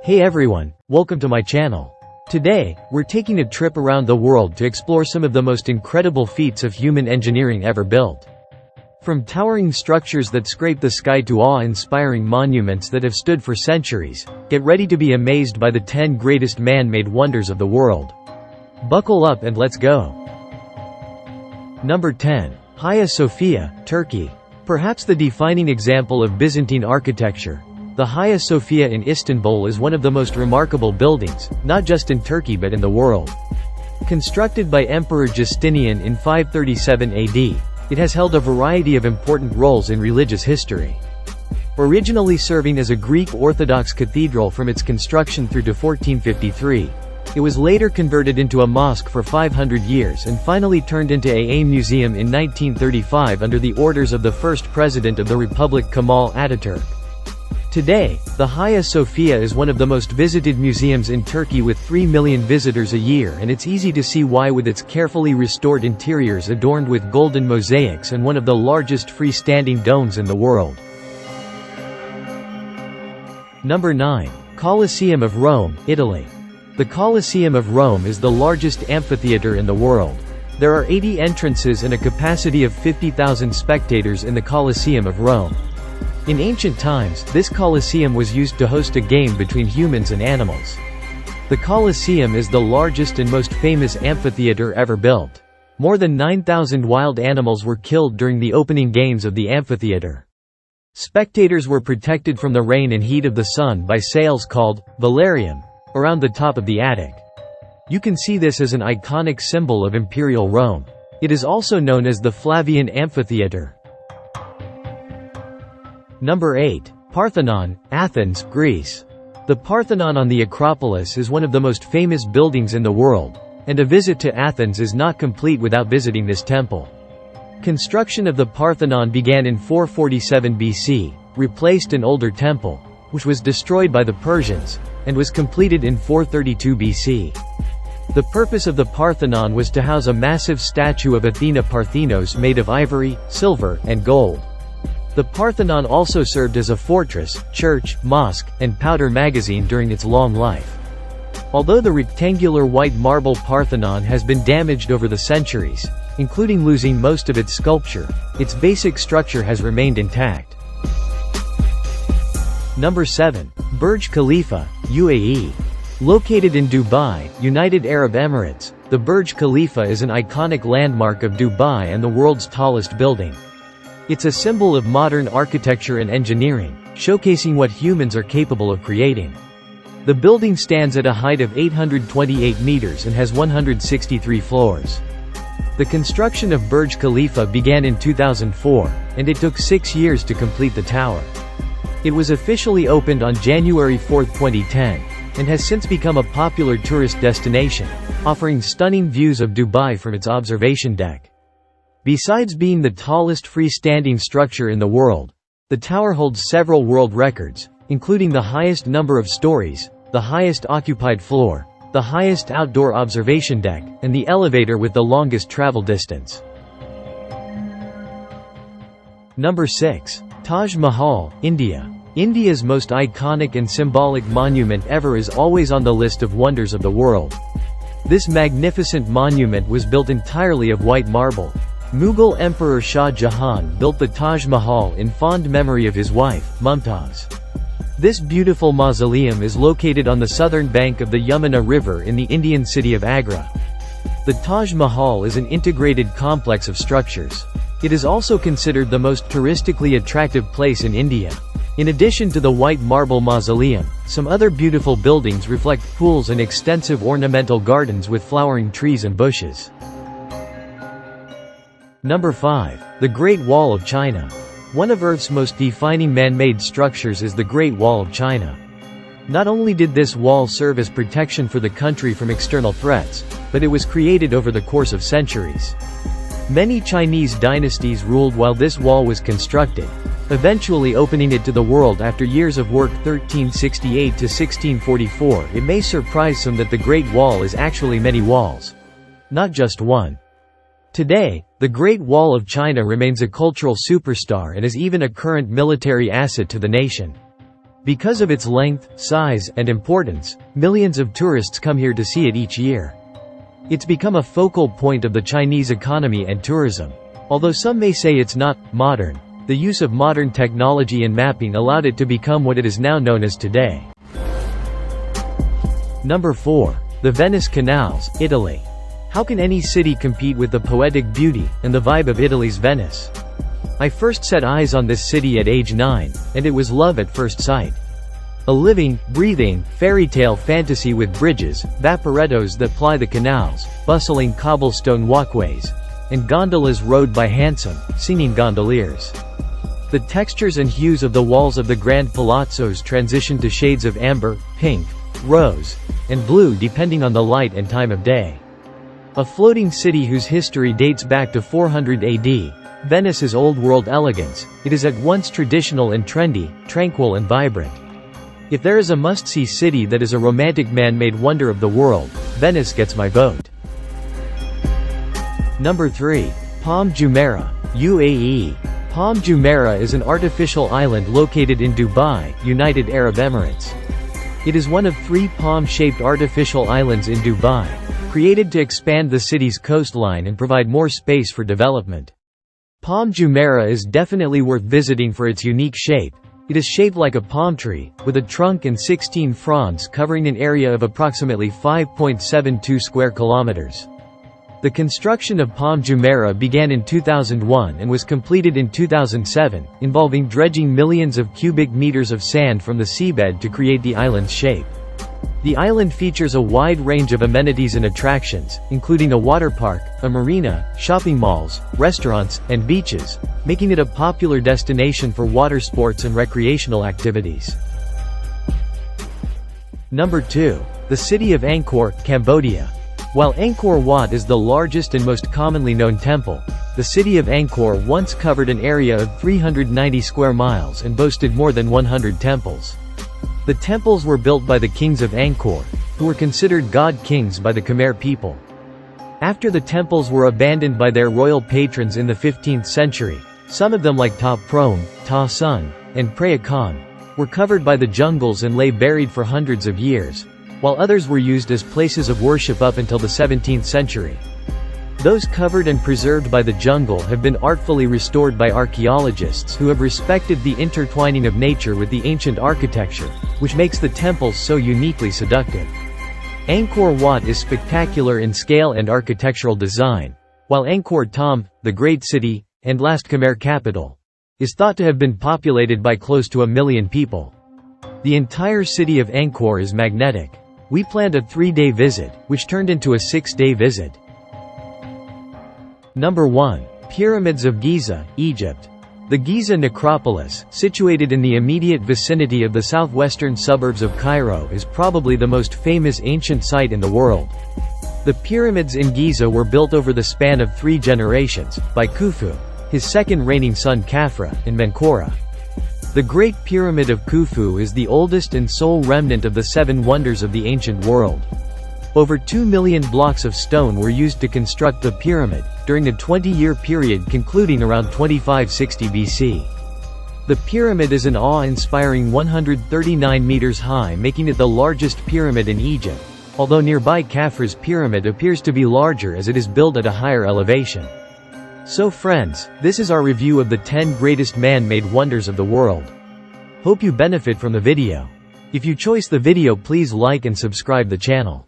Hey everyone, welcome to my channel. Today, we're taking a trip around the world to explore some of the most incredible feats of human engineering ever built. From towering structures that scrape the sky to awe-inspiring monuments that have stood for centuries, get ready to be amazed by the 10 greatest man-made wonders of the world. Buckle up and let's go. Number 10. Hagia Sophia, Turkey. Perhaps the defining example of Byzantine architecture, the Hagia Sophia in Istanbul is one of the most remarkable buildings, not just in Turkey but in the world. Constructed by Emperor Justinian in 537 AD, it has held a variety of important roles in religious history. Originally serving as a Greek Orthodox cathedral from its construction through to 1453, it was later converted into a mosque for 500 years and finally turned into a museum in 1935 under the orders of the first president of the Republic, Kemal Ataturk. Today, the Hagia Sophia is one of the most visited museums in Turkey with 3 million visitors a year, and it's easy to see why with its carefully restored interiors adorned with golden mosaics and one of the largest freestanding domes in the world. Number 9. Colosseum of Rome, Italy. The Colosseum of Rome is the largest amphitheater in the world. There are 80 entrances and a capacity of 50,000 spectators in the Colosseum of Rome. In ancient times, this Colosseum was used to host a game between humans and animals. The Colosseum is the largest and most famous amphitheater ever built. More than 9,000 wild animals were killed during the opening games of the amphitheater. Spectators were protected from the rain and heat of the sun by sails called velarium around the top of the attic. You can see this as an iconic symbol of Imperial Rome. It is also known as the Flavian Amphitheater. Number 8. Parthenon, Athens, Greece. The Parthenon on the Acropolis is one of the most famous buildings in the world, and a visit to Athens is not complete without visiting this temple. Construction of the Parthenon began in 447 BC, replaced an older temple, which was destroyed by the Persians, and was completed in 432 BC. The purpose of the Parthenon was to house a massive statue of Athena Parthenos made of ivory, silver, and gold. The Parthenon also served as a fortress, church, mosque, and powder magazine during its long life. Although the rectangular white marble Parthenon has been damaged over the centuries, including losing most of its sculpture, its basic structure has remained intact. Number 7. Burj Khalifa, UAE. Located in Dubai, United Arab Emirates, the Burj Khalifa is an iconic landmark of Dubai and the world's tallest building. It's a symbol of modern architecture and engineering, showcasing what humans are capable of creating. The building stands at a height of 828 meters and has 163 floors. The construction of Burj Khalifa began in 2004, and it took 6 years to complete the tower. It was officially opened on January 4, 2010, and has since become a popular tourist destination, offering stunning views of Dubai from its observation deck. Besides being the tallest freestanding structure in the world, the tower holds several world records, including the highest number of stories, the highest occupied floor, the highest outdoor observation deck, and the elevator with the longest travel distance. Number 6. Taj Mahal, India. India's most iconic and symbolic monument ever is always on the list of wonders of the world. This magnificent monument was built entirely of white marble. Mughal Emperor Shah Jahan built the Taj Mahal in fond memory of his wife, Mumtaz. This beautiful mausoleum is located on the southern bank of the Yamuna River in the Indian city of Agra. The Taj Mahal is an integrated complex of structures. It is also considered the most touristically attractive place in India. In addition to the white marble mausoleum, some other beautiful buildings reflect pools and extensive ornamental gardens with flowering trees and bushes. Number 5. The Great Wall of China. One of Earth's most defining man-made structures is the Great Wall of China. Not only did this wall serve as protection for the country from external threats, but it was created over the course of centuries. Many Chinese dynasties ruled while this wall was constructed, eventually opening it to the world after years of work. 1368 to 1644. It may surprise some that the Great Wall is actually many walls, not just one. Today, the Great Wall of China remains a cultural superstar and is even a current military asset to the nation. Because of its length, size, and importance, millions of tourists come here to see it each year. It's become a focal point of the Chinese economy and tourism. Although some may say it's not modern, the use of modern technology and mapping allowed it to become what it is now known as today. Number 4. The Venice Canals, Italy. How can any city compete with the poetic beauty and the vibe of Italy's Venice? I first set eyes on this city at age 9, and it was love at first sight. A living, breathing, fairy tale fantasy with bridges, vaporettos that ply the canals, bustling cobblestone walkways, and gondolas rowed by handsome, singing gondoliers. The textures and hues of the walls of the grand palazzos transition to shades of amber, pink, rose, and blue depending on the light and time of day. A floating city whose history dates back to 400 AD, Venice is old-world elegance. It is at once traditional and trendy, tranquil and vibrant. If there is a must-see city that is a romantic man-made wonder of the world, Venice gets my vote. Number 3. Palm Jumeirah, UAE. Palm Jumeirah is an artificial island located in Dubai, United Arab Emirates. It is one of 3 palm-shaped artificial islands in Dubai, created to expand the city's coastline and provide more space for development. Palm Jumeirah is definitely worth visiting for its unique shape. It is shaped like a palm tree, with a trunk and 16 fronds covering an area of approximately 5.72 square kilometers. The construction of Palm Jumeirah began in 2001 and was completed in 2007, involving dredging millions of cubic meters of sand from the seabed to create the island's shape. The island features a wide range of amenities and attractions, including a water park, a marina, shopping malls, restaurants, and beaches, making it a popular destination for water sports and recreational activities. Number 2. The city of Angkor, Cambodia. While Angkor Wat is the largest and most commonly known temple, the city of Angkor once covered an area of 390 square miles and boasted more than 100 temples. The temples were built by the kings of Angkor, who were considered god-kings by the Khmer people. After the temples were abandoned by their royal patrons in the 15th century, some of them like Ta Prohm, Ta Sun, and Preah Khan, were covered by the jungles and lay buried for hundreds of years, while others were used as places of worship up until the 17th century. Those covered and preserved by the jungle have been artfully restored by archaeologists who have respected the intertwining of nature with the ancient architecture, which makes the temples so uniquely seductive. Angkor Wat is spectacular in scale and architectural design, while Angkor Thom, the Great City, and last Khmer capital, is thought to have been populated by close to 1 million people. The entire city of Angkor is magnetic. We planned a 3-day visit, which turned into a 6-day visit. Number 1. Pyramids of Giza, Egypt. The Giza Necropolis, situated in the immediate vicinity of the southwestern suburbs of Cairo, is probably the most famous ancient site in the world. The pyramids in Giza were built over the span of 3 generations, by Khufu, his second reigning son Khafra, and Menkaura. The Great Pyramid of Khufu is the oldest and sole remnant of the 7 wonders of the ancient world. Over 2 million blocks of stone were used to construct the pyramid, during the 20-year period concluding around 2560 BC. The pyramid is an awe-inspiring 139 meters high, making it the largest pyramid in Egypt, although nearby Khafra's pyramid appears to be larger as it is built at a higher elevation. So friends, this is our review of the 10 greatest man-made wonders of the world. Hope you benefit from the video. If you chose the video, please like and subscribe the channel.